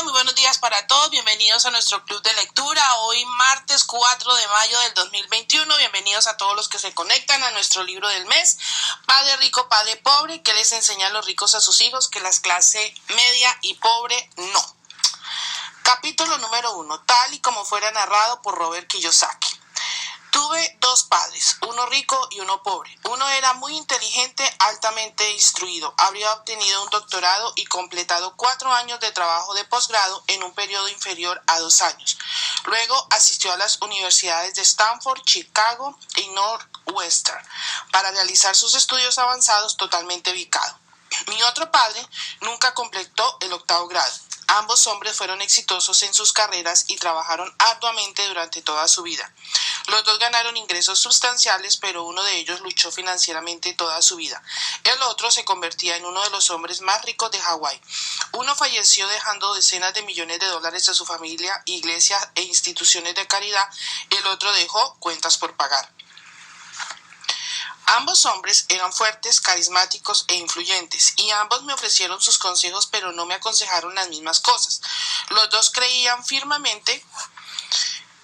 muy buenos días para todos. Bienvenidos a nuestro club de lectura. Hoy martes 4 de mayo del 2021. Bienvenidos a todos los que se conectan a nuestro libro del mes, Padre Rico, Padre Pobre, que les enseña a los ricos a sus hijos, que las clase media y pobre no. Capítulo número 1, tal y como fuera narrado por Robert Kiyosaki. Tuve dos padres, uno rico y uno pobre. Uno era muy inteligente, altamente instruido. Habría obtenido un doctorado y completado 4 años de trabajo de posgrado en un periodo inferior a 2 años. Luego asistió a las universidades de Stanford, Chicago y Northwestern para realizar sus estudios avanzados totalmente becado. Mi otro padre nunca completó el 8º grado. Ambos hombres fueron exitosos en sus carreras y trabajaron arduamente durante toda su vida. Los dos ganaron ingresos sustanciales, pero uno de ellos luchó financieramente toda su vida. El otro se convertía en uno de los hombres más ricos de Hawái. Uno falleció dejando decenas de millones de dólares a su familia, iglesias e instituciones de caridad. El otro dejó cuentas por pagar. Ambos hombres eran fuertes, carismáticos e influyentes, y ambos me ofrecieron sus consejos, pero no me aconsejaron las mismas cosas. Los dos creían firmemente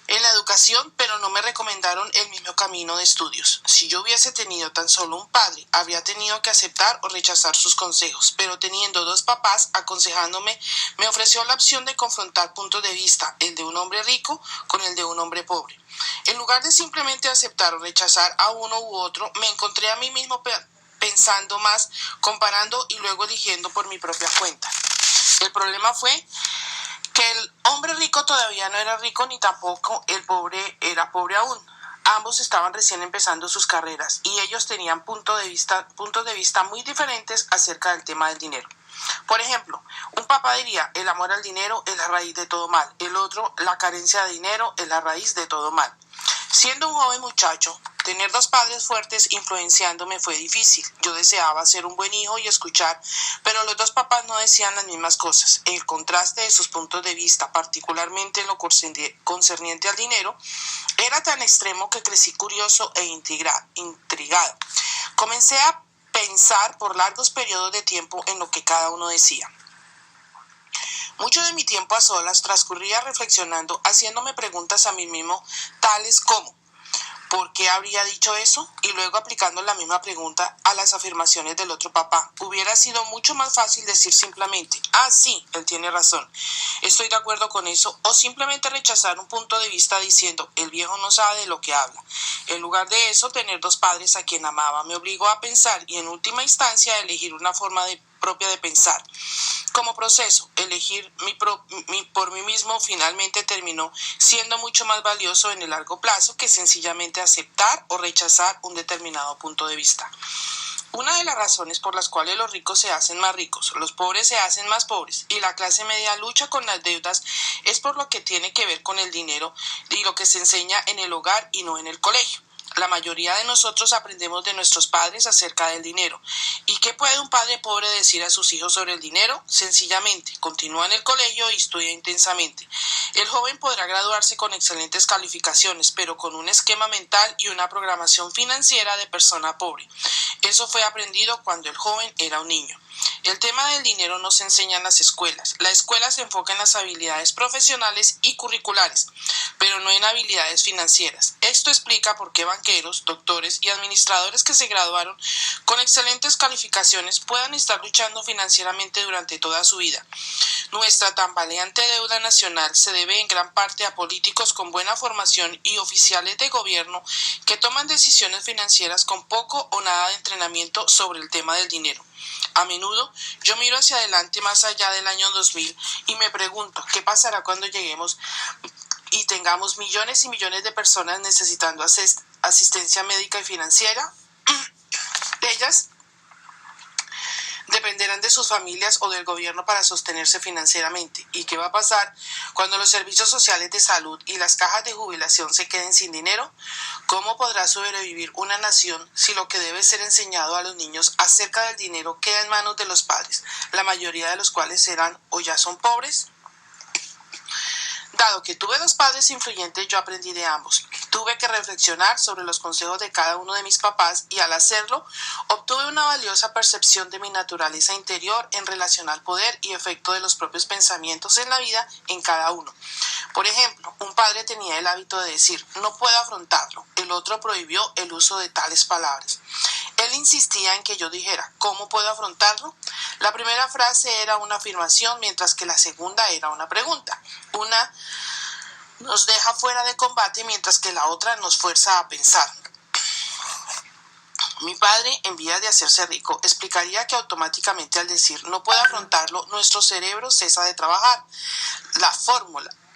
en la educación, pero no me recomendaron el mismo camino de estudios. Si yo hubiese tenido tan solo un padre, habría tenido que aceptar o rechazar sus consejos, pero teniendo dos papás aconsejándome, me ofreció la opción de confrontar puntos de vista, el de un hombre rico con el de un hombre pobre. En lugar de simplemente aceptar o rechazar a uno u otro, me encontré a mí mismo pensando más, comparando y luego eligiendo por mi propia cuenta. El problema fue que el hombre rico todavía no era rico ni tampoco el pobre era pobre aún. Ambos estaban recién empezando sus carreras y ellos tenían puntos de vista muy diferentes acerca del tema del dinero. Por ejemplo, un papá diría, el amor al dinero es la raíz de todo mal. El otro, la carencia de dinero es la raíz de todo mal. Siendo un joven muchacho, tener dos padres fuertes influenciándome fue difícil. Yo deseaba ser un buen hijo y escuchar, pero los dos papás no decían las mismas cosas. El contraste de sus puntos de vista, particularmente en lo concerniente al dinero, era tan extremo que crecí curioso e intrigado. Comencé a pensar por largos periodos de tiempo en lo que cada uno decía. Mucho de mi tiempo a solas transcurría reflexionando, haciéndome preguntas a mí mismo, tales como ¿por qué habría dicho eso? Y luego aplicando la misma pregunta a las afirmaciones del otro papá. Hubiera sido mucho más fácil decir simplemente, sí, él tiene razón, estoy de acuerdo con eso, o simplemente rechazar un punto de vista diciendo, el viejo no sabe de lo que habla. En lugar de eso, tener dos padres a quien amaba me obligó a pensar y en última instancia a elegir una forma propia de pensar. Como proceso, elegir por mí mismo finalmente terminó siendo mucho más valioso en el largo plazo que sencillamente aceptar o rechazar un determinado punto de vista. Una de las razones por las cuales los ricos se hacen más ricos, los pobres se hacen más pobres y la clase media lucha con las deudas es por lo que tiene que ver con el dinero y lo que se enseña en el hogar y no en el colegio. La mayoría de nosotros aprendemos de nuestros padres acerca del dinero. ¿Y qué puede un padre pobre decir a sus hijos sobre el dinero? Sencillamente, continúa en el colegio y estudia intensamente. El joven podrá graduarse con excelentes calificaciones, pero con un esquema mental y una programación financiera de persona pobre. Eso fue aprendido cuando el joven era un niño. El tema del dinero no se enseña en las escuelas. La escuela se enfoca en las habilidades profesionales y curriculares, pero no en habilidades financieras. Esto explica por qué banqueros, doctores y administradores que se graduaron con excelentes calificaciones puedan estar luchando financieramente durante toda su vida. Nuestra tambaleante deuda nacional se debe en gran parte a políticos con buena formación y oficiales de gobierno que toman decisiones financieras con poco o nada de entrenamiento sobre el tema del dinero. A menudo yo miro hacia adelante más allá del año 2000 y me pregunto qué pasará cuando lleguemos y tengamos millones y millones de personas necesitando asistencia médica y financiera. Ellas dependerán de sus familias o del gobierno para sostenerse financieramente. ¿Y qué va a pasar cuando los servicios sociales de salud y las cajas de jubilación se queden sin dinero? ¿Cómo podrá sobrevivir una nación si lo que debe ser enseñado a los niños acerca del dinero queda en manos de los padres, la mayoría de los cuales serán o ya son pobres? Dado que tuve dos padres influyentes, yo aprendí de ambos. Tuve que reflexionar sobre los consejos de cada uno de mis papás y al hacerlo obtuve una valiosa percepción de mi naturaleza interior en relación al poder y efecto de los propios pensamientos en la vida en cada uno. Por ejemplo, un padre tenía el hábito de decir, no puedo afrontarlo. El otro prohibió el uso de tales palabras. Él insistía en que yo dijera, ¿cómo puedo afrontarlo? La primera frase era una afirmación, mientras que la segunda era una pregunta. Una nos deja fuera de combate, mientras que la otra nos fuerza a pensar. Mi padre, en vía de hacerse rico, explicaría que automáticamente al decir no puedo afrontarlo, nuestro cerebro cesa de trabajar.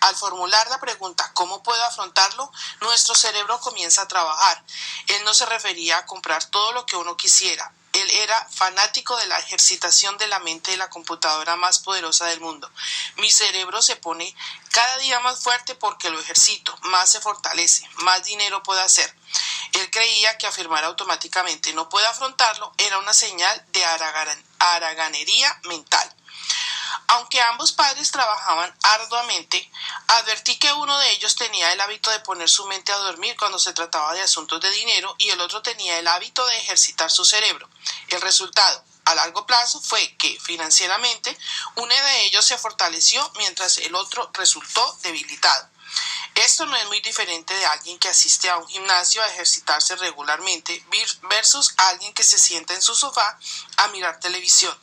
Al formular la pregunta ¿cómo puedo afrontarlo?, nuestro cerebro comienza a trabajar. Él no se refería a comprar todo lo que uno quisiera. Él era fanático de la ejercitación de la mente de la computadora más poderosa del mundo. Mi cerebro se pone cada día más fuerte porque lo ejercito, más se fortalece, más dinero puedo hacer. Él creía que afirmar automáticamente no puedo afrontarlo era una señal de haraganería mental. Aunque ambos padres trabajaban arduamente, advertí que uno de ellos tenía el hábito de poner su mente a dormir cuando se trataba de asuntos de dinero y el otro tenía el hábito de ejercitar su cerebro. El resultado, a largo plazo, fue que, financieramente, uno de ellos se fortaleció mientras el otro resultó debilitado. Esto no es muy diferente de alguien que asiste a un gimnasio a ejercitarse regularmente versus alguien que se sienta en su sofá a mirar televisión.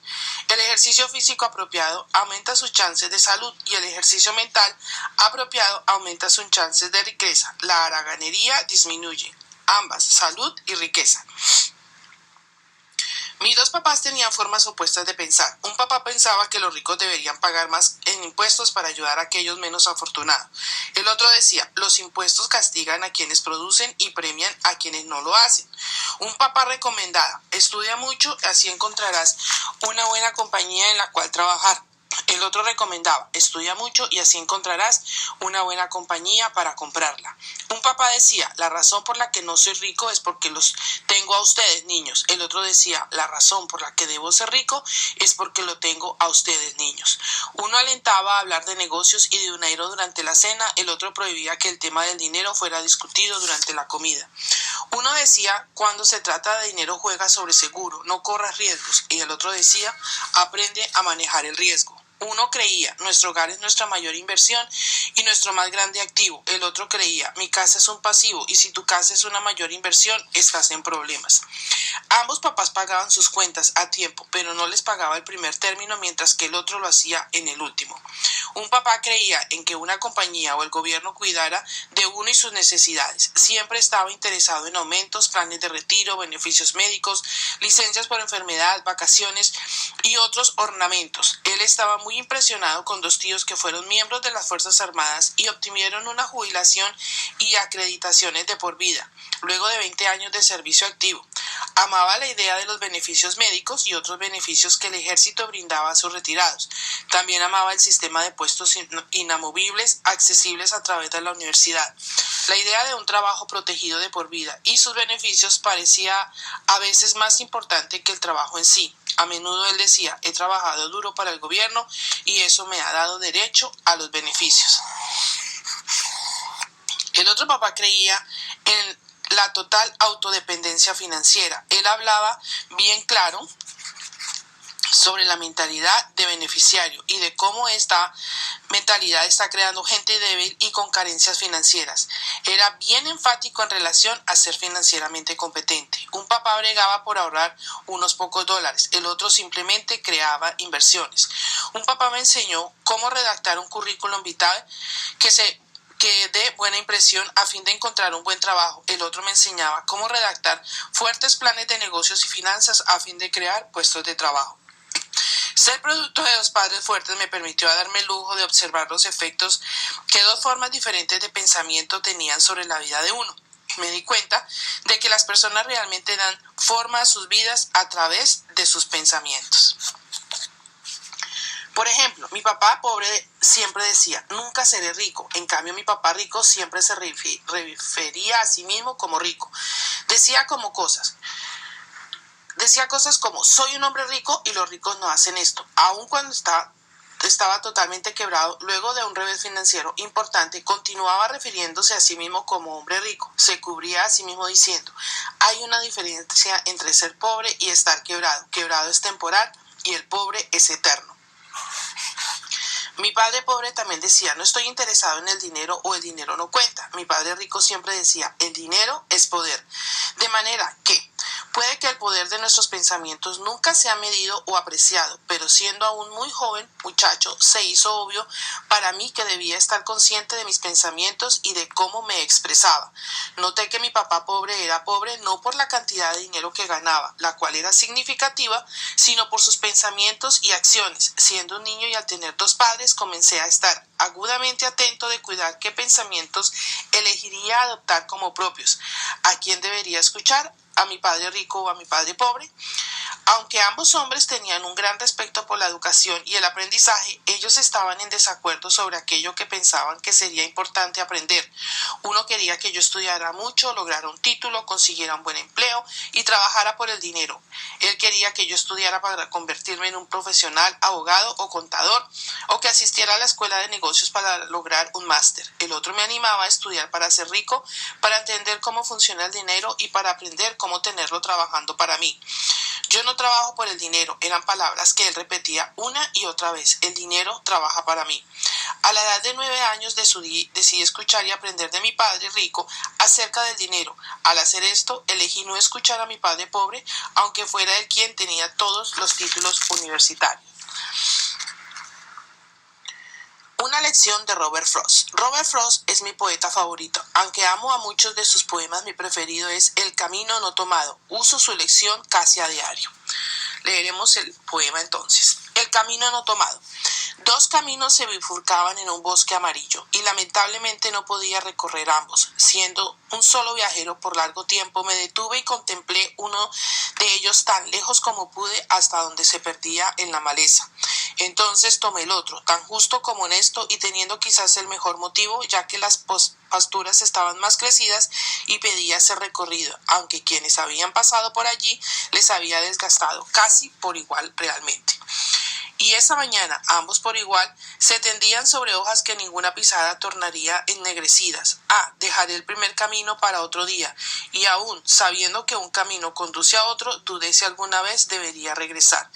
El ejercicio físico apropiado aumenta sus chances de salud y el ejercicio mental apropiado aumenta sus chances de riqueza. La haraganería disminuye ambas, salud y riqueza. Mis dos papás tenían formas opuestas de pensar. Un papá pensaba que los ricos deberían pagar más en impuestos para ayudar a aquellos menos afortunados. El otro decía, los impuestos castigan a quienes producen y premian a quienes no lo hacen. Un papá recomendaba, estudia mucho, así encontrarás una buena compañía en la cual trabajar. El otro recomendaba, estudia mucho y así encontrarás una buena compañía para comprarla. Un papá decía, la razón por la que no soy rico es porque los tengo a ustedes, niños. El otro decía, la razón por la que debo ser rico es porque lo tengo a ustedes, niños. Uno alentaba a hablar de negocios y de dinero durante la cena, el otro prohibía que el tema del dinero fuera discutido durante la comida. Uno decía, cuando se trata de dinero juega sobre seguro, no corras riesgos. Y el otro decía, aprende a manejar el riesgo. Uno creía, nuestro hogar es nuestra mayor inversión y nuestro más grande activo. El otro creía, mi casa es un pasivo y si tu casa es una mayor inversión, estás en problemas. Ambos papás pagaban sus cuentas a tiempo, pero no les pagaba el primer término, mientras que el otro lo hacía en el último. Un papá creía en que una compañía o el gobierno cuidara de uno y sus necesidades. Siempre estaba interesado en aumentos, planes de retiro, beneficios médicos, licencias por enfermedad, vacaciones y otros ornamentos. Él estaba muy impresionado con dos tíos que fueron miembros de las Fuerzas Armadas y obtuvieron una jubilación y acreditaciones de por vida, luego de 20 años de servicio activo. Amaba la idea de los beneficios médicos y otros beneficios que el ejército brindaba a sus retirados. También amaba el sistema de puestos inamovibles accesibles a través de la universidad. La idea de un trabajo protegido de por vida y sus beneficios parecía a veces más importante que el trabajo en sí. A menudo él decía, he trabajado duro para el gobierno y eso me ha dado derecho a los beneficios. El otro papá creía en la total autodependencia financiera. Él hablaba bien claro sobre la mentalidad de beneficiario y de cómo esta mentalidad está creando gente débil y con carencias financieras. Era bien enfático en relación a ser financieramente competente. Un papá bregaba por ahorrar unos pocos dólares, el otro simplemente creaba inversiones. Un papá me enseñó cómo redactar un currículum vitae que dé buena impresión a fin de encontrar un buen trabajo. El otro me enseñaba cómo redactar fuertes planes de negocios y finanzas a fin de crear puestos de trabajo. Ser producto de dos padres fuertes me permitió darme el lujo de observar los efectos que dos formas diferentes de pensamiento tenían sobre la vida de uno. Me di cuenta de que las personas realmente dan forma a sus vidas a través de sus pensamientos. Por ejemplo, mi papá pobre siempre decía, nunca seré rico. En cambio, mi papá rico siempre se refería a sí mismo como rico. Decía cosas como, soy un hombre rico y los ricos no hacen esto, aun cuando está estaba totalmente quebrado luego de un revés financiero importante, continuaba refiriéndose a sí mismo como hombre rico. Se cubría a sí mismo diciendo: hay una diferencia entre ser pobre y estar quebrado. Quebrado es temporal y el pobre es eterno. Mi padre pobre también decía: no estoy interesado en el dinero o el dinero no cuenta. Mi padre rico siempre decía: el dinero es poder. De manera que puede que el poder de nuestros pensamientos nunca sea medido o apreciado, pero siendo aún muy joven muchacho, se hizo obvio para mí que debía estar consciente de mis pensamientos y de cómo me expresaba. Noté que mi papá pobre era pobre no por la cantidad de dinero que ganaba, la cual era significativa, sino por sus pensamientos y acciones. Siendo un niño y al tener dos padres, comencé a estar agudamente atento de cuidar qué pensamientos elegiría adoptar como propios. ¿A quién debería escuchar? ¿A mi padre rico o a mi padre pobre? Aunque ambos hombres tenían un gran respeto por la educación y el aprendizaje, ellos estaban en desacuerdo sobre aquello que pensaban que sería importante aprender. Uno quería que yo estudiara mucho, lograra un título, consiguiera un buen empleo y trabajara por el dinero. Él quería que yo estudiara para convertirme en un profesional, abogado o contador, o que asistiera a la escuela de negocios para lograr un máster. El otro me animaba a estudiar para ser rico, para entender cómo funciona el dinero y para aprender cómo tenerlo trabajando para mí. Yo no trabajo por el dinero, eran palabras que él repetía una y otra vez. El dinero trabaja para mí. A la edad de 9 años decidí escuchar y aprender de mi padre rico acerca del dinero. Al hacer esto, elegí no escuchar a mi padre pobre, aunque fuera él quien tenía todos los títulos universitarios. Una lección de Robert Frost. Robert Frost es mi poeta favorito. Aunque amo a muchos de sus poemas, mi preferido es El camino no tomado. Uso su lección casi a diario. Leeremos el poema entonces. El camino no tomado. Dos caminos se bifurcaban en un bosque amarillo y lamentablemente no podía recorrer ambos. Siendo un solo viajero por largo tiempo, me detuve y contemplé uno de ellos tan lejos como pude hasta donde se perdía en la maleza. Entonces tomé el otro, tan justo como honesto y teniendo quizás el mejor motivo, ya que las pasturas estaban más crecidas y pedía ser recorrido, aunque quienes habían pasado por allí les había desgastado casi por igual realmente. Y esa mañana, ambos por igual, se tendían sobre hojas que ninguna pisada tornaría ennegrecidas. Dejaré el primer camino para otro día, y aún sabiendo que un camino conduce a otro, dudé si alguna vez debería regresar.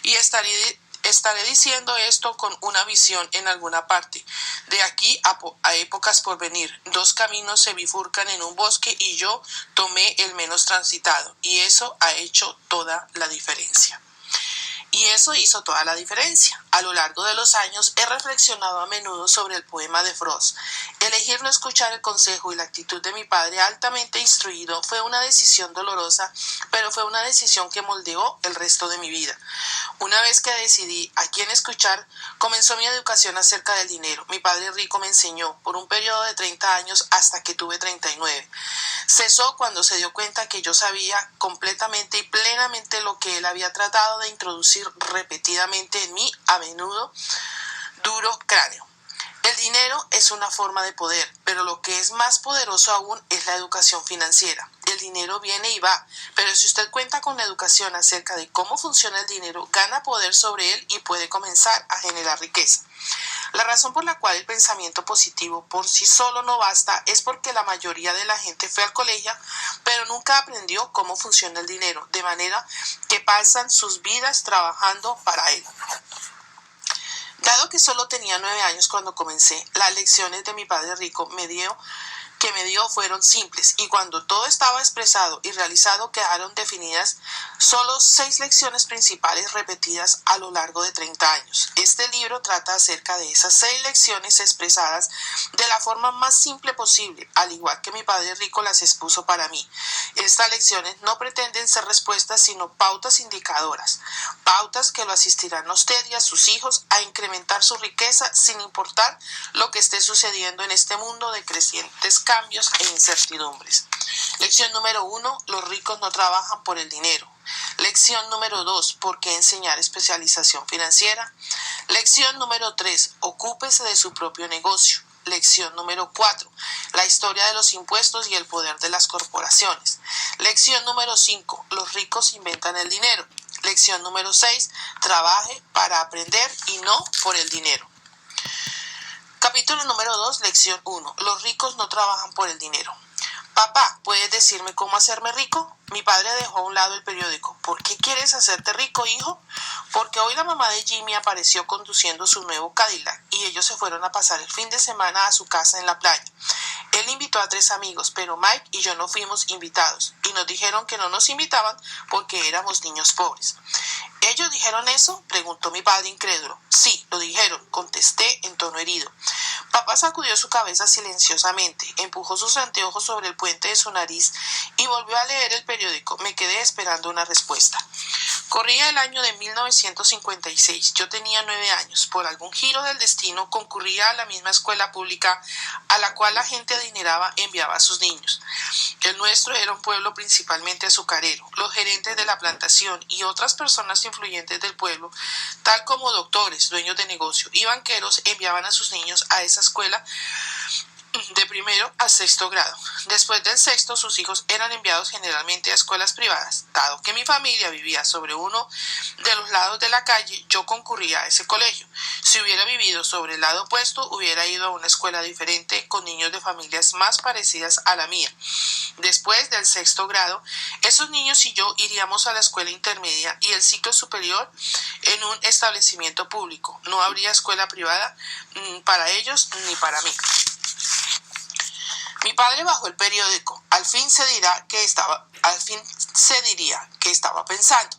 Y estaré diciendo esto con una visión en alguna parte. De aquí a épocas por venir, dos caminos se bifurcan en un bosque y yo tomé el menos transitado, y eso ha hecho toda la diferencia. Y eso hizo toda la diferencia. A lo largo de los años he reflexionado a menudo sobre el poema de Frost. Elegir no escuchar el consejo y la actitud de mi padre altamente instruido fue una decisión dolorosa, pero fue una decisión que moldeó el resto de mi vida. Una vez que decidí a quién escuchar, comenzó mi educación acerca del dinero. Mi padre rico me enseñó por un periodo de 30 años hasta que tuve 39. Cesó cuando se dio cuenta que yo sabía completamente y plenamente lo que él había tratado de introducir repetidamente en mi, a menudo, duro cráneo. El dinero es una forma de poder, pero lo que es más poderoso aún es la educación financiera. El dinero viene y va, pero si usted cuenta con la educación acerca de cómo funciona el dinero, gana poder sobre él y puede comenzar a generar riqueza. La razón por la cual el pensamiento positivo por sí solo no basta es porque la mayoría de la gente fue al colegio, pero nunca aprendió cómo funciona el dinero, de manera que pasan sus vidas trabajando para él. Dado que solo tenía 9 años cuando comencé, las lecciones de mi padre rico me dio fueron simples, y cuando todo estaba expresado y realizado quedaron definidas solo 6 lecciones principales repetidas a lo largo de 30 años. Este libro trata acerca de esas 6 lecciones expresadas de la forma más simple posible, al igual que mi padre rico las expuso para mí. Estas lecciones no pretenden ser respuestas, sino pautas indicadoras, pautas que lo asistirán a usted y a sus hijos a incrementar su riqueza sin importar lo que esté sucediendo en este mundo de crecientes cambios e incertidumbres. Lección número 1. Los ricos no trabajan por el dinero. Lección número 2. ¿Por qué enseñar especialización financiera? Lección número 3. Ocúpese de su propio negocio. Lección número 4. La historia de los impuestos y el poder de las corporaciones. Lección número 5. Los ricos inventan el dinero. Lección número 6. Trabaje para aprender y no por el dinero. Capítulo número 2, lección 1. Los ricos no trabajan por el dinero. Papá, ¿puedes decirme cómo hacerme rico? Mi padre dejó a un lado el periódico. ¿Por qué quieres hacerte rico, hijo? Porque hoy la mamá de Jimmy apareció conduciendo su nuevo Cadillac y ellos se fueron a pasar el fin de semana a su casa en la playa. Él invitó a 3 amigos, pero Mike y yo no fuimos invitados y nos dijeron que no nos invitaban porque éramos niños pobres. ¿Ellos dijeron eso?, preguntó mi padre incrédulo. Sí, lo dijeron, contesté en tono herido. Papá sacudió su cabeza silenciosamente, empujó sus anteojos sobre el puente de su nariz y volvió a leer el periódico. Me quedé esperando una respuesta. Corría el año de 1956. Yo tenía 9 años. Por algún giro del destino concurría a la misma escuela pública a la cual la gente adinerada enviaba a sus niños. El nuestro era un pueblo principalmente azucarero. Los gerentes de la plantación y otras personas influyentes del pueblo, tal como doctores, dueños de negocio y banqueros, enviaban a sus niños a esa escuela de primero a 6º grado. Después del 6º, sus hijos eran enviados generalmente a escuelas privadas. Dado que mi familia vivía sobre uno de los lados de la calle, yo concurría a ese colegio. Si hubiera vivido sobre el lado opuesto, hubiera ido a una escuela diferente con niños de familias más parecidas a la mía. Después del 6º grado, esos niños y yo iríamos a la escuela intermedia y el ciclo superior en un establecimiento público. No habría escuela privada para ellos ni para mí. Mi padre bajó el periódico. Al fin se diría que estaba pensando.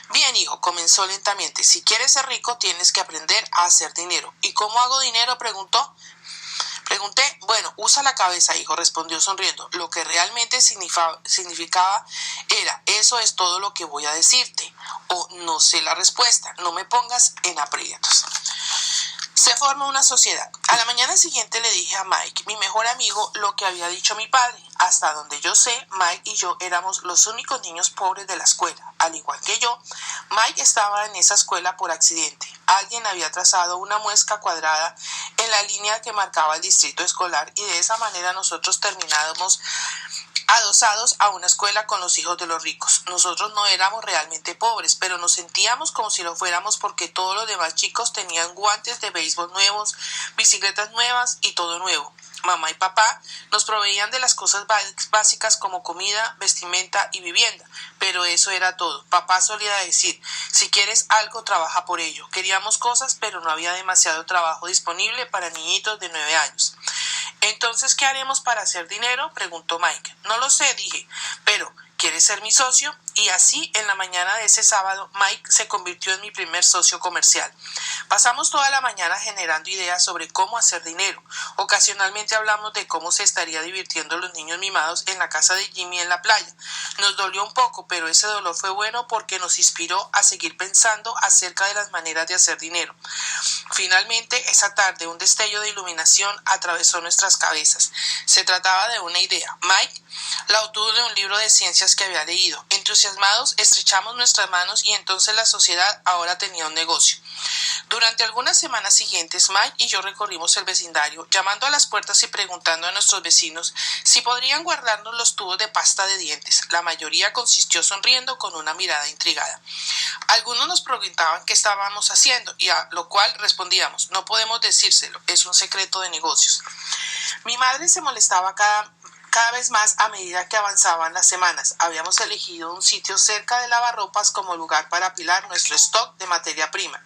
Bien, hijo, comenzó lentamente. Si quieres ser rico, tienes que aprender a hacer dinero. ¿Y cómo hago dinero?, Pregunté. Bueno, usa la cabeza, hijo, respondió sonriendo. Lo que realmente significaba era, eso es todo lo que voy a decirte. O no sé la respuesta. No me pongas en aprietos. Se forma una sociedad. A la mañana siguiente le dije a Mike, mi mejor amigo, lo que había dicho mi padre. Hasta donde yo sé, Mike y yo éramos los únicos niños pobres de la escuela. Al igual que yo, Mike estaba en esa escuela por accidente. Alguien había trazado una muesca cuadrada en la línea que marcaba el distrito escolar y de esa manera nosotros terminábamos adosados a una escuela con los hijos de los ricos. Nosotros no éramos realmente pobres, pero nos sentíamos como si lo fuéramos porque todos los demás chicos tenían guantes de béisbol nuevos, bicicletas nuevas y todo nuevo. Mamá y papá nos proveían de las cosas básicas como comida, vestimenta y vivienda, pero eso era todo. Papá solía decir, si quieres algo, trabaja por ello. Queríamos cosas, pero no había demasiado trabajo disponible para niñitos de 9 años. Entonces, ¿qué haremos para hacer dinero?, preguntó Mike. No lo sé, dije, pero ¿quieres ser mi socio? Y así, en la mañana de ese sábado, Mike se convirtió en mi primer socio comercial. Pasamos toda la mañana generando ideas sobre cómo hacer dinero. Ocasionalmente hablamos de cómo se estaría divirtiendo los niños mimados en la casa de Jimmy en la playa. Nos dolió un poco, pero ese dolor fue bueno porque nos inspiró a seguir pensando acerca de las maneras de hacer dinero. Finalmente, esa tarde, un destello de iluminación atravesó nuestras cabezas. Se trataba de una idea. Mike la obtuvo de un libro de ciencias que había leído. Entusiasmados, estrechamos nuestras manos y entonces la sociedad ahora tenía un negocio. Durante algunas semanas siguientes, Mike y yo recorrimos el vecindario, llamando a las puertas y preguntando a nuestros vecinos si podrían guardarnos los tubos de pasta de dientes. La mayoría consistió sonriendo con una mirada intrigada. Algunos nos preguntaban qué estábamos haciendo y a lo cual respondíamos, no podemos decírselo, es un secreto de negocios. Mi madre se molestaba cada vez más a medida que avanzaban las semanas. Habíamos elegido un sitio cerca de lavarropas como lugar para apilar nuestro stock de materia prima.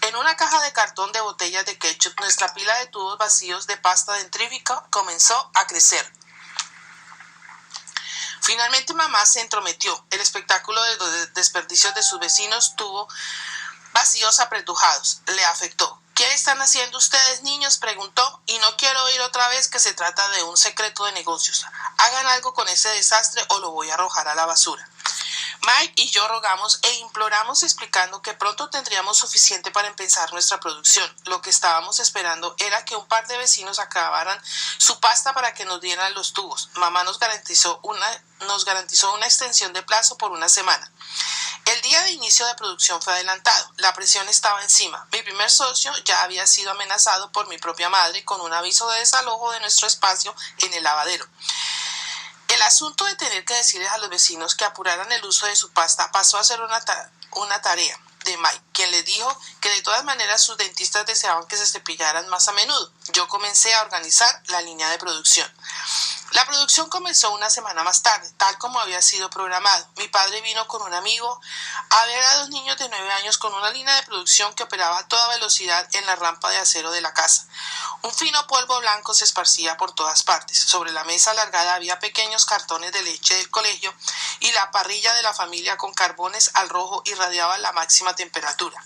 En una caja de cartón de botellas de ketchup, nuestra pila de tubos vacíos de pasta dentrífica comenzó a crecer. Finalmente mamá se entrometió. El espectáculo de los desperdicios de sus vecinos tuvo vacíos apretujados. Le afectó. ¿Qué están haciendo ustedes, niños?, preguntó, y no quiero oír otra vez que se trata de un secreto de negocios. Hagan algo con ese desastre o lo voy a arrojar a la basura. Mike y yo rogamos e imploramos explicando que pronto tendríamos suficiente para empezar nuestra producción. Lo que estábamos esperando era que un par de vecinos acabaran su pasta para que nos dieran los tubos. Mamá nos garantizó una extensión de plazo por una semana. El día de inicio de producción fue adelantado. La presión estaba encima. Mi primer socio ya había sido amenazado por mi propia madre con un aviso de desalojo de nuestro espacio en el lavadero. El asunto de tener que decirles a los vecinos que apuraran el uso de su pasta pasó a ser una tarea de Mike, quien le dijo que de todas maneras sus dentistas deseaban que se cepillaran más a menudo. Yo comencé a organizar la línea de producción. La producción comenzó una semana más tarde, tal como había sido programado. Mi padre vino con un amigo a ver a 2 niños de 9 años con una línea de producción que operaba a toda velocidad en la rampa de acero de la casa. Un fino polvo blanco se esparcía por todas partes. Sobre la mesa alargada había pequeños cartones de leche del colegio y la parrilla de la familia con carbones al rojo irradiaba la máxima temperatura.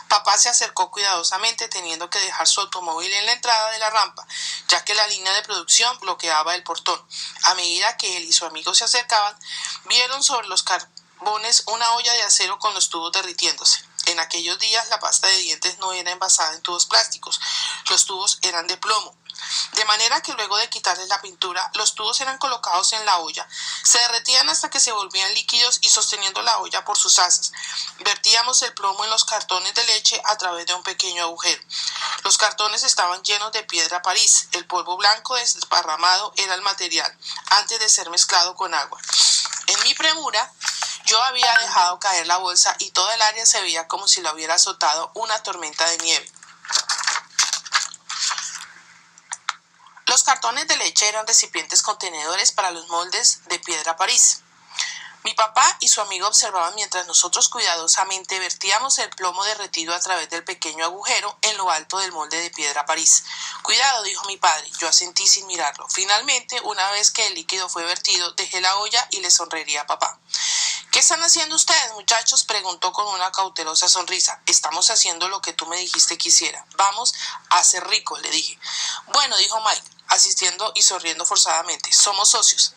Papá se acercó cuidadosamente, teniendo que dejar su automóvil en la entrada de la rampa, ya que la línea de producción bloqueaba el portón. A medida que él y su amigo se acercaban, vieron sobre los carbones una olla de acero con los tubos derritiéndose. En aquellos días la pasta de dientes no era envasada en tubos plásticos, los tubos eran de plomo. De manera que luego de quitarles la pintura, los tubos eran colocados en la olla, se derretían hasta que se volvían líquidos y sosteniendo la olla por sus asas, vertíamos el plomo en los cartones de leche a través de un pequeño agujero. Los cartones estaban llenos de piedra París, el polvo blanco desparramado era el material, antes de ser mezclado con agua. En mi premura, yo había dejado caer la bolsa y toda el área se veía como si la hubiera azotado una tormenta de nieve. Los cartones de leche eran recipientes contenedores para los moldes de piedra París. Mi papá y su amigo observaban mientras nosotros cuidadosamente vertíamos el plomo derretido a través del pequeño agujero en lo alto del molde de piedra París. Cuidado, dijo mi padre. Yo asentí sin mirarlo. Finalmente, una vez que el líquido fue vertido, dejé la olla y le sonreiría a papá. ¿Qué están haciendo ustedes, muchachos?, preguntó con una cautelosa sonrisa. Estamos haciendo lo que tú me dijiste que hiciera. Vamos a ser ricos, le dije. Bueno, dijo Mike, asistiendo y sonriendo forzadamente. Somos socios.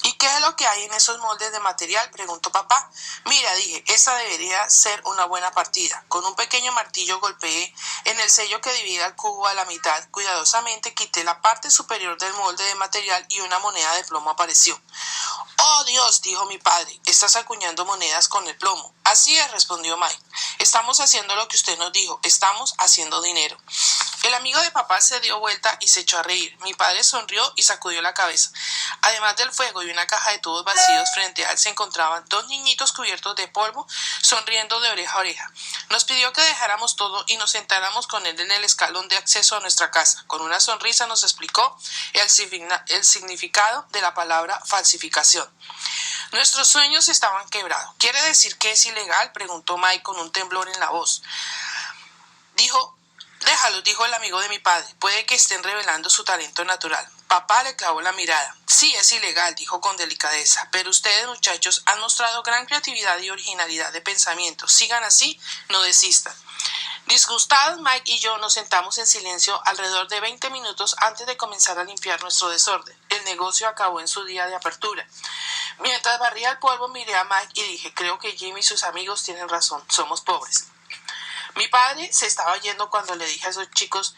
¿Y qué es lo que hay en esos moldes de material?, preguntó papá. Mira, dije, esa debería ser una buena partida. Con un pequeño martillo golpeé en el sello que divide el cubo a la mitad. Cuidadosamente quité la parte superior del molde de material y una moneda de plomo apareció. Oh, Dios, dijo mi padre, estás acuñando monedas con el plomo. Así es, respondió Mike. Estamos haciendo lo que usted nos dijo, estamos haciendo dinero. El amigo de papá se dio vuelta y se echó a reír. Mi padre sonrió y sacudió la cabeza. Además del fuego y una caja de tubos vacíos, frente a él se encontraban 2 niñitos cubiertos de polvo, sonriendo de oreja a oreja. Nos pidió que dejáramos todo y nos sentáramos con él en el escalón de acceso a nuestra casa. Con una sonrisa nos explicó el significado de la palabra falsificación. Nuestros sueños estaban quebrados. ¿Quiere decir que es ilegal?, preguntó Mike con un temblor en la voz. Déjalo, dijo el amigo de mi padre. Puede que estén revelando su talento natural. Papá le clavó la mirada. Sí, es ilegal, dijo con delicadeza, pero ustedes, muchachos, han mostrado gran creatividad y originalidad de pensamiento. Sigan así, no desistan. Disgustados, Mike y yo nos sentamos en silencio alrededor de 20 minutos antes de comenzar a limpiar nuestro desorden. El negocio acabó en su día de apertura. Mientras barría el polvo, miré a Mike y dije, creo que Jimmy y sus amigos tienen razón, somos pobres. Mi padre se estaba yendo cuando le dije a esos chicos.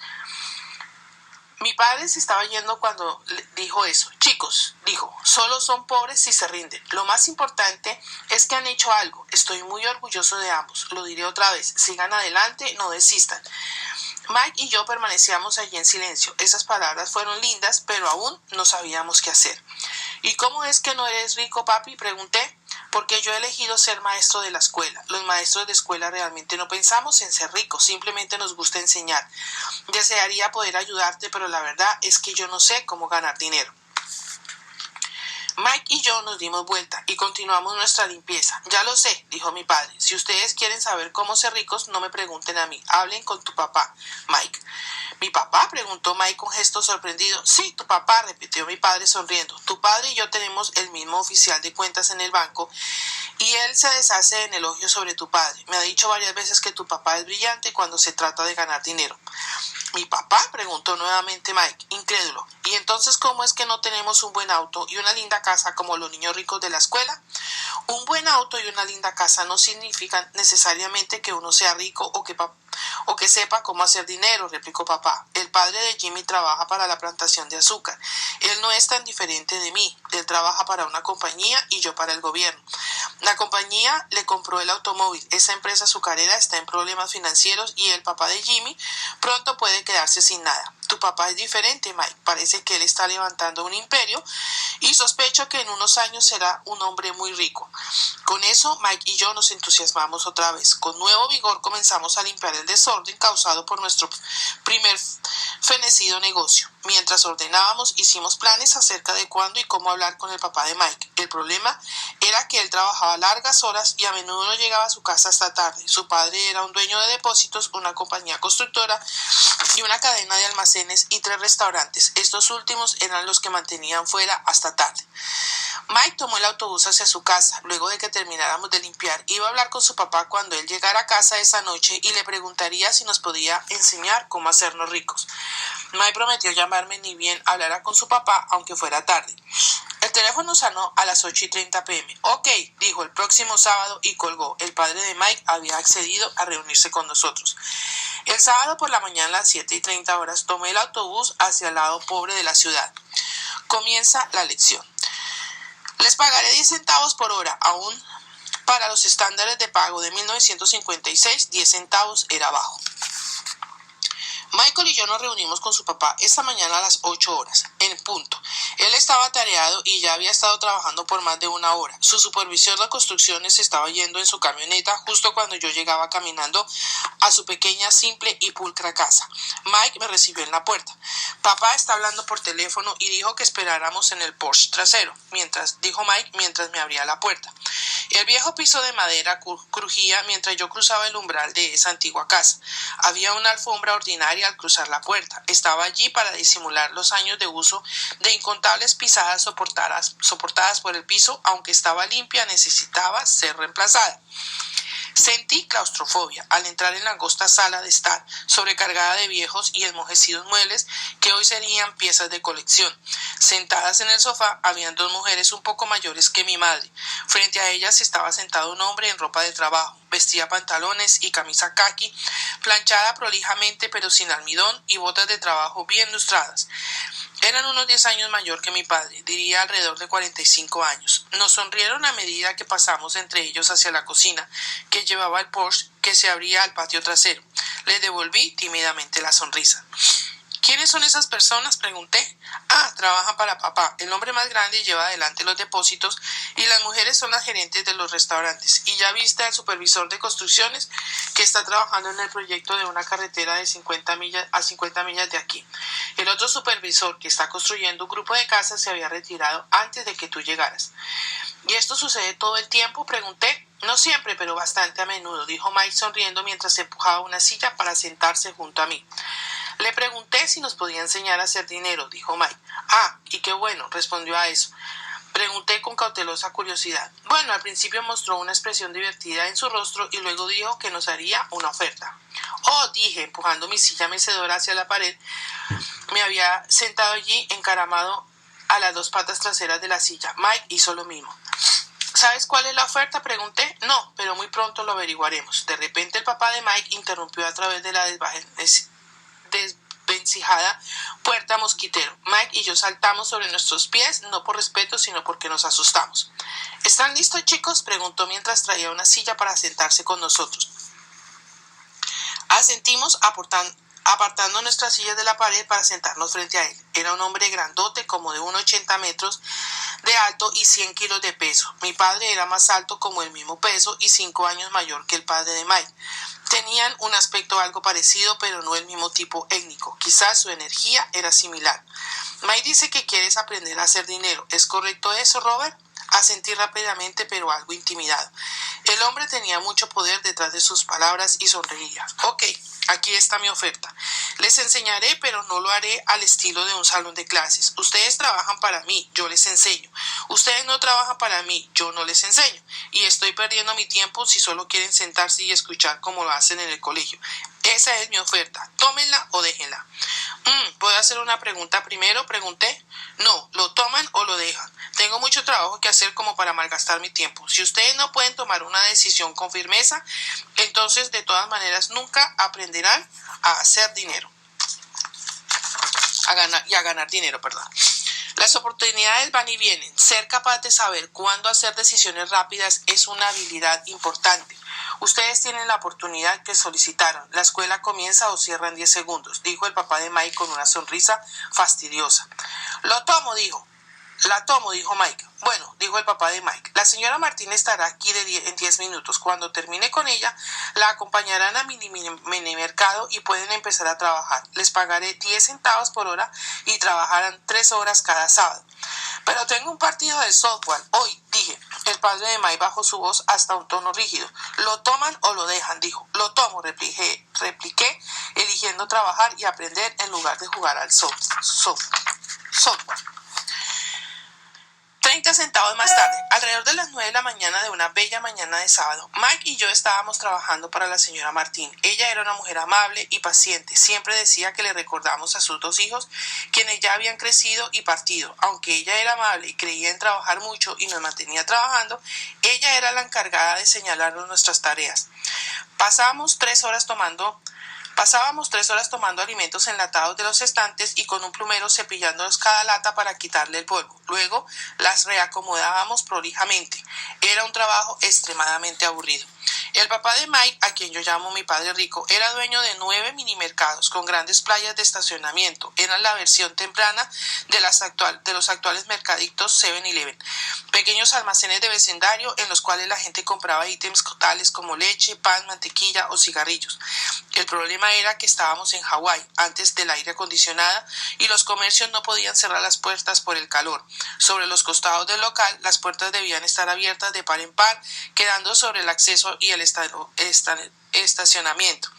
Mi padre se estaba yendo cuando dijo eso. Chicos, dijo, solo son pobres si se rinden. Lo más importante es que han hecho algo. Estoy muy orgulloso de ambos. Lo diré otra vez. Sigan adelante, no desistan. Mike y yo permanecíamos allí en silencio. Esas palabras fueron lindas, pero aún no sabíamos qué hacer. ¿Y cómo es que no eres rico, papi?, pregunté. Porque yo he elegido ser maestro de la escuela. Los maestros de escuela realmente no pensamos en ser ricos, simplemente nos gusta enseñar. Desearía poder ayudarte, pero la verdad es que yo no sé cómo ganar dinero. Mike y yo nos dimos vuelta y continuamos nuestra limpieza. Ya lo sé, dijo mi padre. Si ustedes quieren saber cómo ser ricos, no me pregunten a mí. Hablen con tu papá, Mike. ¿Mi papá?, preguntó Mike con gesto sorprendido. Sí, tu papá, repitió mi padre sonriendo. Tu padre y yo tenemos el mismo oficial de cuentas en el banco y él se deshace en elogios sobre tu padre. Me ha dicho varias veces que tu papá es brillante cuando se trata de ganar dinero. ¿Mi papá?, preguntó nuevamente Mike, incrédulo. ¿Y entonces cómo es que no tenemos un buen auto y una linda casa como los niños ricos de la escuela? Un buen auto y una linda casa no significan necesariamente que uno sea rico o que sepa cómo hacer dinero, replicó papá. El padre de Jimmy trabaja para la plantación de azúcar. Él no es tan diferente de mí. Él trabaja para una compañía y yo para el gobierno. La compañía le compró el automóvil. Esa empresa azucarera está en problemas financieros y el papá de Jimmy pronto puede quedarse sin nada. Tu papá es diferente, Mike. Parece que él está levantando un imperio y sospecho que en unos años será un hombre muy rico. Con eso, Mike y yo nos entusiasmamos otra vez. Con nuevo vigor comenzamos a limpiar el desorden causado por nuestro primer fenecido negocio. Mientras ordenábamos, hicimos planes acerca de cuándo y cómo hablar con el papá de Mike. El problema era que él trabajaba largas horas y a menudo no llegaba a su casa hasta tarde. Su padre era un dueño de depósitos, una compañía constructora y una cadena de almacenes y 3 restaurantes. Estos últimos eran los que mantenían fuera hasta tarde. Mike tomó el autobús hacia su casa. Luego de que termináramos de limpiar, iba a hablar con su papá cuando él llegara a casa esa noche y le preguntaría si nos podía enseñar cómo hacernos ricos. Mike prometió llamarme ni bien hablara con su papá, aunque fuera tarde. El teléfono sonó a las 8:30 p.m. Ok, dijo, el próximo sábado, y colgó. El padre de Mike había accedido a reunirse con nosotros. El sábado por la mañana a las 7:30 horas tomé el autobús hacia el lado pobre de la ciudad. Comienza la lección. Les pagaré 10 centavos por hora, aún para los estándares de pago de 1956, 10 centavos era bajo. Michael y yo nos reunimos con su papá esta mañana a las 8 horas, en punto. Él estaba atareado y ya había estado trabajando por más de 1 hora. Su supervisor de construcciones estaba yendo en su camioneta justo cuando yo llegaba caminando a su pequeña, simple y pulcra casa. Mike me recibió en la puerta. Papá está hablando por teléfono y dijo que esperáramos en el porche trasero, dijo Mike mientras me abría la puerta. El viejo piso de madera crujía mientras yo cruzaba el umbral de esa antigua casa. Había una alfombra ordinaria al cruzar la puerta. Estaba allí para disimular los años de uso de incontables pisadas soportadas por el piso, aunque estaba limpia, necesitaba ser reemplazada. Sentí claustrofobia al entrar en la angosta sala de estar, sobrecargada de viejos y enmojecidos muebles que hoy serían piezas de colección. Sentadas en el sofá habían 2 mujeres un poco mayores que mi madre. Frente a ellas estaba sentado un hombre en ropa de trabajo. Vestía pantalones y camisa caqui, planchada prolijamente pero sin almidón, y botas de trabajo bien lustradas. Eran unos 10 años mayor que mi padre, diría alrededor de 45 años. Nos sonrieron a medida que pasamos entre ellos hacia la cocina, que llevaba el porche que se abría al patio trasero. Le devolví tímidamente la sonrisa. ¿Quiénes son esas personas?, pregunté. Trabajan para papá. El hombre más grande lleva adelante los depósitos y las mujeres son las gerentes de los restaurantes. Y ya viste al supervisor de construcciones que está trabajando en el proyecto de una carretera de 50 millas de aquí. El otro supervisor que está construyendo un grupo de casas se había retirado antes de que tú llegaras. ¿Y esto sucede todo el tiempo?, pregunté. No siempre, pero bastante a menudo, dijo Mike sonriendo mientras empujaba una silla para sentarse junto a mí. Le pregunté si nos podía enseñar a hacer dinero, dijo Mike. Y qué bueno, respondió a eso. Pregunté con cautelosa curiosidad. Bueno, al principio mostró una expresión divertida en su rostro y luego dijo que nos haría una oferta. Dije, empujando mi silla mecedora hacia la pared. Me había sentado allí encaramado a las 2 patas traseras de la silla. Mike hizo lo mismo. ¿Sabes cuál es la oferta?, pregunté. No, pero muy pronto lo averiguaremos. De repente el papá de Mike interrumpió a través de la desvencijada puerta mosquitero. Mike y yo saltamos sobre nuestros pies, no por respeto, sino porque nos asustamos. ¿Están listos, chicos?, preguntó mientras traía una silla para sentarse con nosotros. Asentimos apartando nuestras sillas de la pared para sentarnos frente a él. Era un hombre grandote, como de 1,80 metros de alto y 100 kilos de peso. Mi padre era más alto, como el mismo peso, y 5 años mayor que el padre de Mike. Tenían un aspecto algo parecido, pero no el mismo tipo étnico. Quizás su energía era similar. Mike dice que quieres aprender a hacer dinero. ¿Es correcto eso, Robert? Asentí rápidamente, pero algo intimidado. El hombre tenía mucho poder detrás de sus palabras y sonreía. Ok, aquí está mi oferta. Les enseñaré, pero no lo haré al estilo de un salón de clases. Ustedes trabajan para mí, yo les enseño. Ustedes no trabajan para mí, yo no les enseño. Y estoy perdiendo mi tiempo si solo quieren sentarse y escuchar como lo hacen en el colegio. Esa es mi oferta. Tómenla o déjenla. ¿Puedo hacer una pregunta primero?, pregunté. No, lo toman o lo dejan. Tengo mucho trabajo que hacer como para malgastar mi tiempo. Si ustedes no pueden tomar una decisión con firmeza, entonces de todas maneras nunca aprenderán a hacer dinero. A ganar dinero. Las oportunidades van y vienen. Ser capaz de saber cuándo hacer decisiones rápidas es una habilidad importante. Ustedes tienen la oportunidad que solicitaron. La escuela comienza o cierra en 10 segundos, dijo el papá de Mike con una sonrisa fastidiosa. Lo tomo, dijo. La tomo, dijo Mike. Bueno, dijo el papá de Mike. La señora Martín estará aquí en 10 minutos. Cuando termine con ella, la acompañarán a mini mercado y pueden empezar a trabajar. Les pagaré 10 centavos por hora y trabajarán 3 horas cada sábado. Pero tengo un partido de softball hoy, dije. El padre de Mike bajó su voz hasta un tono rígido. ¿Lo toman o lo dejan?, dijo. Lo tomo, repliqué, eligiendo trabajar y aprender en lugar de jugar al softball. 30 centavos más tarde, alrededor de las 9 de la mañana de una bella mañana de sábado, Mike y yo estábamos trabajando para la señora Martín. Ella era una mujer amable y paciente. Siempre decía que le recordamos a sus 2 hijos, quienes ya habían crecido y partido. Aunque ella era amable y creía en trabajar mucho y nos mantenía trabajando, ella era la encargada de señalarnos nuestras tareas. Pasábamos 3 horas tomando alimentos enlatados de los estantes y con un plumero cepillándolos cada lata para quitarle el polvo. Luego las reacomodábamos prolijamente. Era un trabajo extremadamente aburrido. El papá de Mike, a quien yo llamo mi padre rico, era dueño de 9 minimercados con grandes playas de estacionamiento. Eran la versión temprana de los actuales mercaditos 7-Eleven. Pequeños almacenes de vecindario en los cuales la gente compraba ítems tales como leche, pan, mantequilla o cigarrillos. El problema era que estábamos en Hawái, antes del aire acondicionado, y los comercios no podían cerrar las puertas por el calor. Sobre los costados del local, las puertas debían estar abiertas de par en par, quedando sobre el acceso y el estacionamiento.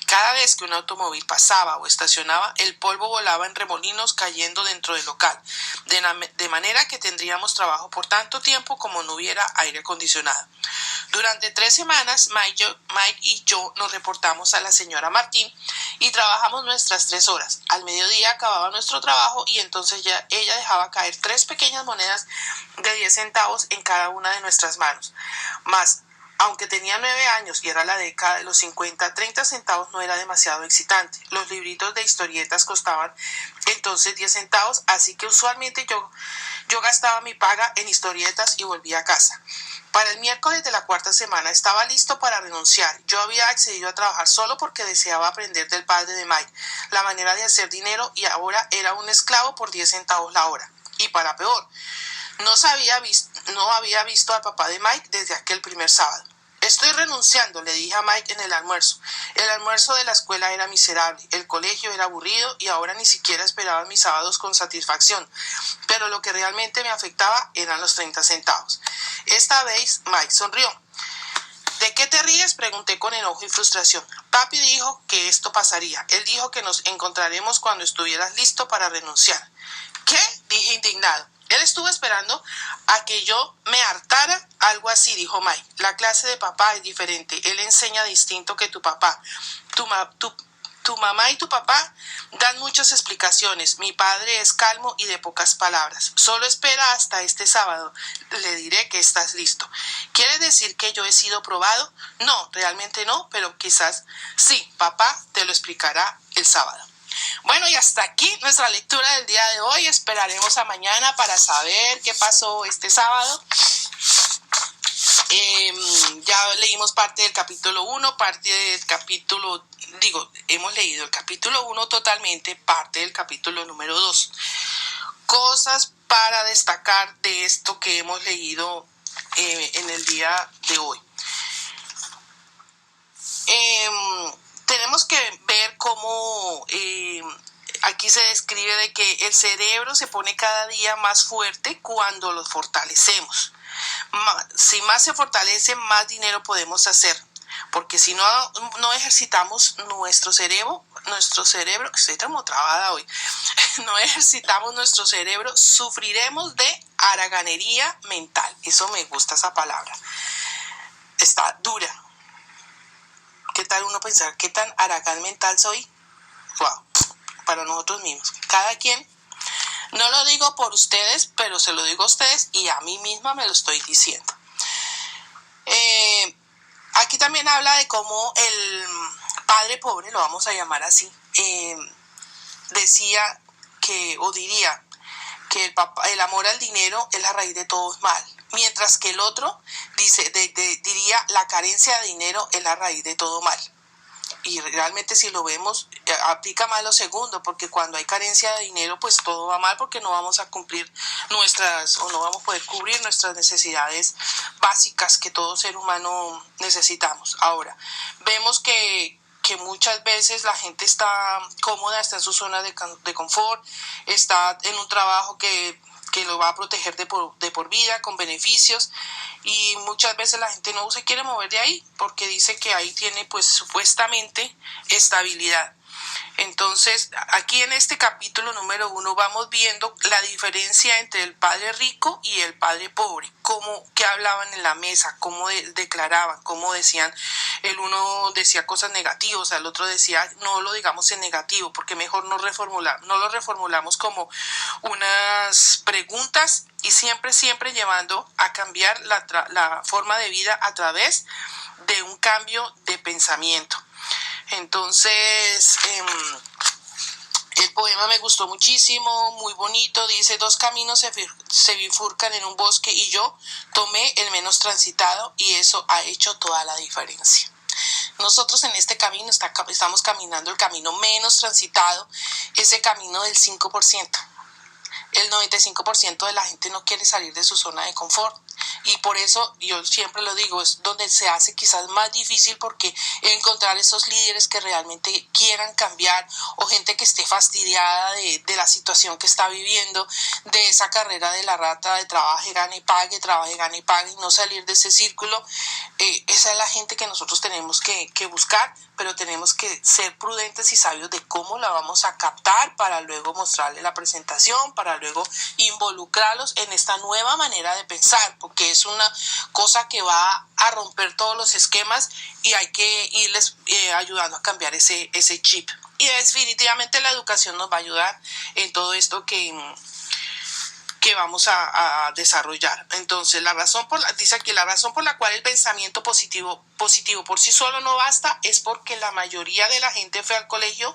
Cada vez que un automóvil pasaba o estacionaba, el polvo volaba en remolinos cayendo dentro del local, de manera que tendríamos trabajo por tanto tiempo como no hubiera aire acondicionado. Durante 3 semanas, Mike y yo nos reportamos a la señora Martín y trabajamos nuestras 3 horas. Al mediodía acababa nuestro trabajo y entonces ella dejaba caer 3 pequeñas monedas de 10 centavos en cada una de nuestras manos. Más, aunque tenía 9 años y era la década de los 50, 30 centavos no era demasiado excitante. Los libritos de historietas costaban entonces 10 centavos, así que usualmente yo gastaba mi paga en historietas y volvía a casa. Para el miércoles de la 4ª semana estaba listo para renunciar. Yo había accedido a trabajar solo porque deseaba aprender del padre de Mike la manera de hacer dinero y ahora era un esclavo por 10 centavos la hora. Y para peor, no había visto al papá de Mike desde aquel primer sábado. Estoy renunciando, le dije a Mike en el almuerzo. El almuerzo de la escuela era miserable, el colegio era aburrido y ahora ni siquiera esperaba mis sábados con satisfacción. Pero lo que realmente me afectaba eran los 30 centavos. Esta vez Mike sonrió. ¿De qué te ríes?, pregunté con enojo y frustración. Papi dijo que esto pasaría. Él dijo que nos encontraremos cuando estuvieras listo para renunciar. ¿Qué?, dije indignado. Él estuvo esperando a que yo me hartara. Algo así, dijo Mike. La clase de papá es diferente. Él enseña distinto que tu papá. Tu mamá y tu papá dan muchas explicaciones. Mi padre es calmo y de pocas palabras. Solo espera hasta este sábado. Le diré que estás listo. ¿Quieres decir que yo he sido probado? No, realmente no, pero quizás sí. Papá te lo explicará el sábado. Bueno, y hasta aquí nuestra lectura del día de hoy. Esperaremos a mañana para saber qué pasó este sábado. Ya leímos parte del capítulo 1, hemos leído el capítulo 1 totalmente, parte del capítulo número 2. Cosas para destacar de esto que hemos leído en el día de hoy. Tenemos que ver cómo aquí se describe de que el cerebro se pone cada día más fuerte cuando lo fortalecemos. Si más se fortalece, más dinero podemos hacer. Porque si no ejercitamos nuestro cerebro, estoy como trabada hoy, no ejercitamos nuestro cerebro, sufriremos de haraganería mental. Eso me gusta, esa palabra. Está dura. ¿Qué tal uno pensar qué tan haragán mental soy? Wow, para nosotros mismos. Cada quien, no lo digo por ustedes, pero se lo digo a ustedes y a mí misma me lo estoy diciendo. Aquí también habla de cómo el padre pobre, lo vamos a llamar así, diría que el amor al dinero es la raíz de todo mal. mientras que el otro diría la carencia de dinero es la raíz de todo mal. Y realmente si lo vemos, aplica más lo segundo, porque cuando hay carencia de dinero, pues todo va mal porque no vamos a cumplir no vamos a poder cubrir nuestras necesidades básicas que todo ser humano necesitamos. Ahora, vemos que muchas veces la gente está cómoda, está en su zona de confort, está en un trabajo que lo va a proteger de por vida, con beneficios, y muchas veces la gente no se quiere mover de ahí porque dice que ahí tiene pues supuestamente estabilidad. Entonces, aquí en este capítulo número 1 vamos viendo la diferencia entre el padre rico y el padre pobre, qué hablaban en la mesa, cómo declaraban, cómo decían, el uno decía cosas negativas, el otro decía no lo digamos en negativo, porque mejor no lo reformulamos como unas preguntas y siempre llevando a cambiar la forma de vida a través de un cambio de pensamiento. Entonces, el poema me gustó muchísimo, muy bonito, dice: 2 caminos se bifurcan en un bosque y yo tomé el menos transitado y eso ha hecho toda la diferencia. Nosotros en este camino estamos caminando el camino menos transitado, ese camino del 5%. El 95% de la gente no quiere salir de su zona de confort. Y por eso yo siempre lo digo, es donde se hace quizás más difícil, porque encontrar esos líderes que realmente quieran cambiar, o gente que esté fastidiada de la situación que está viviendo, de esa carrera de la rata de trabaje, gane, pague, y no salir de ese círculo. Esa es la gente que nosotros tenemos que buscar, pero tenemos que ser prudentes y sabios de cómo la vamos a captar para luego mostrarle la presentación, para luego involucrarlos en esta nueva manera de pensar, porque es una cosa que va a romper todos los esquemas y hay que irles ayudando a cambiar ese chip. Y definitivamente la educación nos va a ayudar en todo esto que vamos a desarrollar. Entonces, dice aquí, la razón por la cual el pensamiento positivo por sí solo no basta es porque la mayoría de la gente fue al colegio,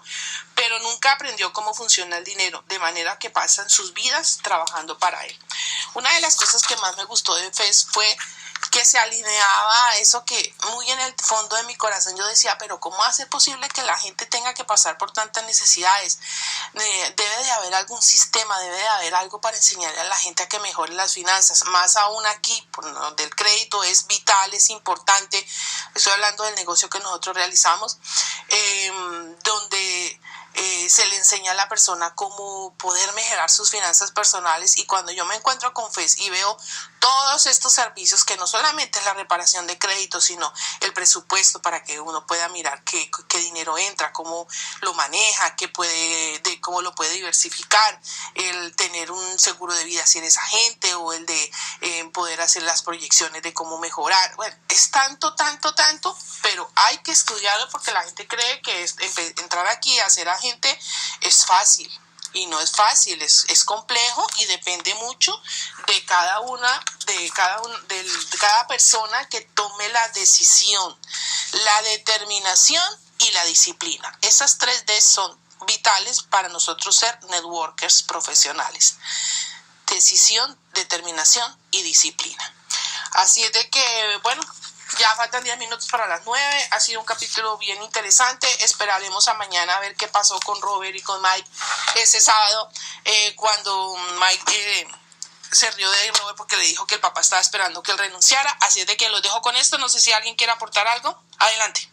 pero nunca aprendió cómo funciona el dinero, de manera que pasan sus vidas trabajando para él. Una de las cosas que más me gustó de FES fue que se alineaba a eso que muy en el fondo de mi corazón yo decía: pero ¿cómo va a ser posible que la gente tenga que pasar por tantas necesidades? Debe de haber algún sistema, debe de haber algo para enseñarle a la gente a que mejore las finanzas, más aún aquí, donde el crédito es vital, es importante. Estoy hablando del negocio que nosotros realizamos, donde se le enseña a la persona cómo poder mejorar sus finanzas personales. Y cuando yo me encuentro con FES y veo todos estos servicios, que no solamente es la reparación de crédito, sino el presupuesto para que uno pueda mirar qué dinero entra, cómo lo maneja, cómo lo puede diversificar, el tener un seguro de vida si eres agente, o el de poder hacer las proyecciones de cómo mejorar. Bueno, es tanto, pero hay que estudiarlo, porque la gente cree que entrar aquí a ser agente es fácil. Y no es fácil, es complejo, y depende mucho de cada persona que tome la decisión, la determinación y la disciplina. Esas 3 D son vitales para nosotros ser networkers profesionales: decisión, determinación y disciplina. Así es de que, bueno, ya faltan 10 minutos para las 9. Ha sido un capítulo bien interesante. Esperaremos a mañana a ver qué pasó con Robert y con Mike ese sábado, cuando Mike se rió de Robert porque le dijo que el papá estaba esperando que él renunciara. Así es de que los dejo con esto. No sé si alguien quiere aportar algo. Adelante.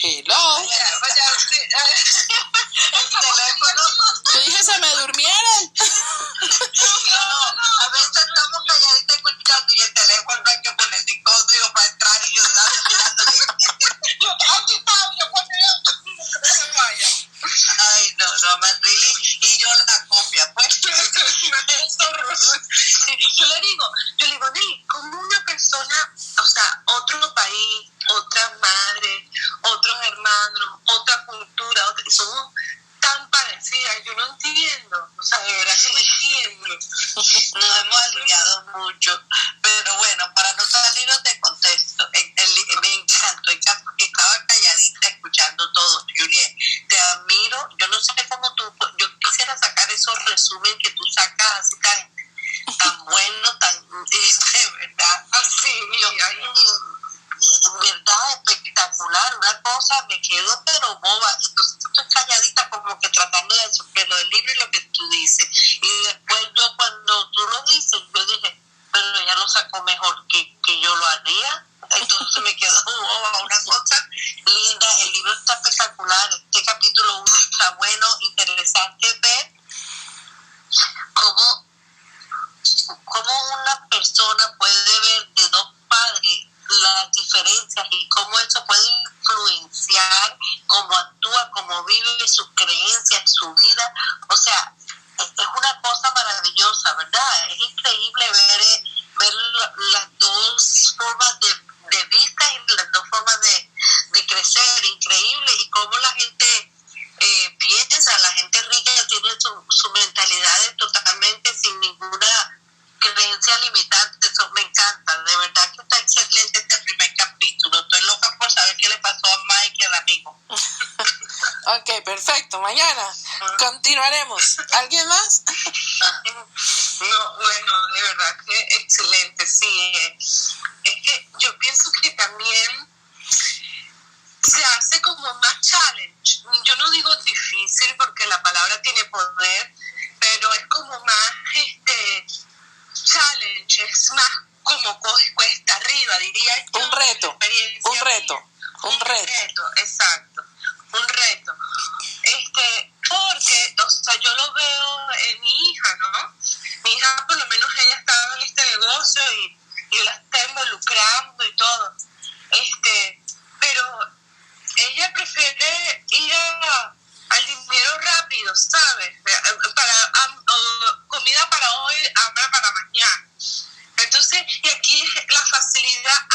Hello. Yo dije, se me durmieron. No, a veces estamos calladitas escuchando y el teléfono hay que poner el código para entrar, y yo ay, no, más really. Y yo la copia, pues. Yo le digo, Nelly, como una persona, o sea, otro país, otra madre, otros hermanos, otra cultura, somos tan parecidas, yo no entiendo, o sea, de verdad que yo lo haría. Entonces me quedó una cosa linda. El libro está espectacular. Este capítulo 1 está bueno, interesante ver cómo una persona puede ver de dos padres las diferencias y cómo eso puede influenciar cómo actúa, cómo vive, sus creencias, su vida. O sea, es una cosa maravillosa, ¿verdad? Es increíble ver las dos formas de vista y las dos formas de crecer. Increíble. Y cómo la gente piensa, la gente rica tiene su mentalidad totalmente sin ninguna creencia limitante. Eso me encanta, de verdad que está excelente este primer capítulo. Estoy loca por saber qué le pasó a Mike, el amigo. Ok, perfecto, mañana continuaremos. ¿Alguien más? No, bueno, de verdad que excelente, sí. Es que yo pienso que también se hace como más challenge. Yo no digo difícil porque la palabra tiene poder, pero es como más challenge, es más como cuesta arriba, diría yo. Un reto, exacto, un reto. Porque, o sea, yo lo veo en mi hija, ¿no? Mi hija, por lo menos, ella estaba en este negocio y la está involucrando y todo. Pero ella prefiere ir al dinero rápido, ¿sabes? Comida para hoy, hambre para mañana. Entonces, y aquí la facilidad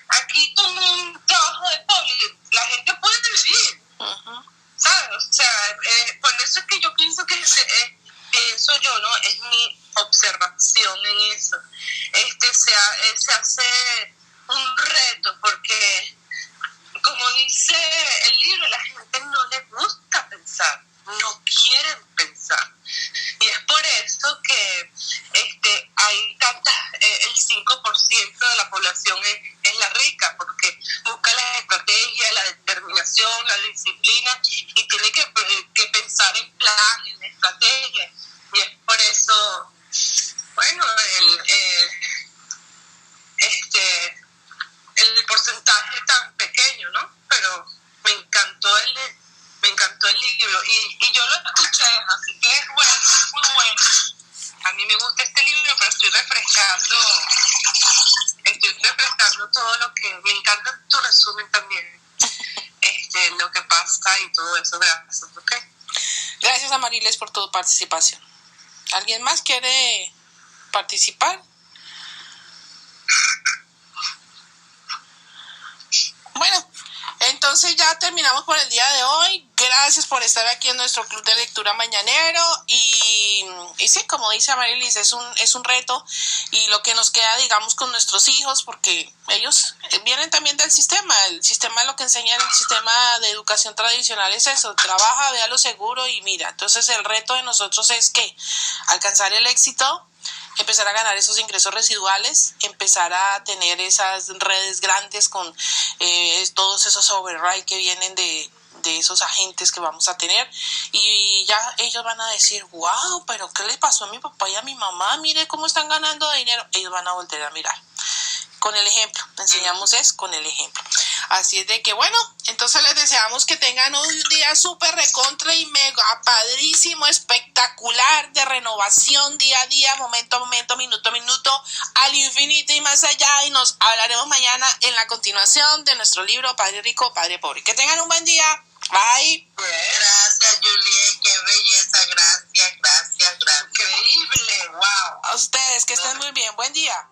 aquí con un trabajo de poli, la gente puede vivir, ¿sabes? O sea, por eso es que yo pienso que pienso yo, ¿no? Es mi observación en eso. Se hace un reto porque, como dice el libro, la gente no le gusta pensar, no quieren pensar. Y es por eso que hay tantas, el 5% de la población es la rica, porque busca la estrategia, la determinación, la disciplina y tiene que pensar en plan, en estrategia. Y es por eso, bueno, el porcentaje tan pequeño, ¿no? Pero me encantó el libro y yo lo escuché, así que es bueno, es muy bueno. A mí me gusta este libro, pero estoy refrescando todo lo que me encanta. Tu resumen también, lo que pasa y todo eso. Gracias, ¿ok? Gracias, Amariles, por tu participación. ¿Alguien más quiere participar? Bueno, entonces ya terminamos por el día de hoy. Gracias por estar aquí en nuestro club de lectura mañanero y sí, como dice Amarilis, es un reto y lo que nos queda, digamos, con nuestros hijos, porque ellos vienen también del sistema. El sistema, lo que enseña el sistema de educación tradicional es eso: trabaja, vea lo seguro y mira. Entonces el reto de nosotros es que alcanzar el éxito, empezar a ganar esos ingresos residuales, empezar a tener esas redes grandes con todos esos override que vienen de esos agentes que vamos a tener, y ya ellos van a decir, wow, pero ¿qué le pasó a mi papá y a mi mamá? Mire cómo están ganando dinero. Ellos van a volver a mirar. Con el ejemplo, enseñamos con el ejemplo. Así es de que, bueno, entonces les deseamos que tengan un día súper recontra y mega padrísimo, espectacular, de renovación día a día, momento a momento, minuto a minuto, al infinito y más allá. Y nos hablaremos mañana en la continuación de nuestro libro Padre Rico, Padre Pobre. Que tengan un buen día. Bye. Gracias, Juliet, qué belleza, gracias. Increíble, wow. A ustedes, que estén muy bien. Buen día.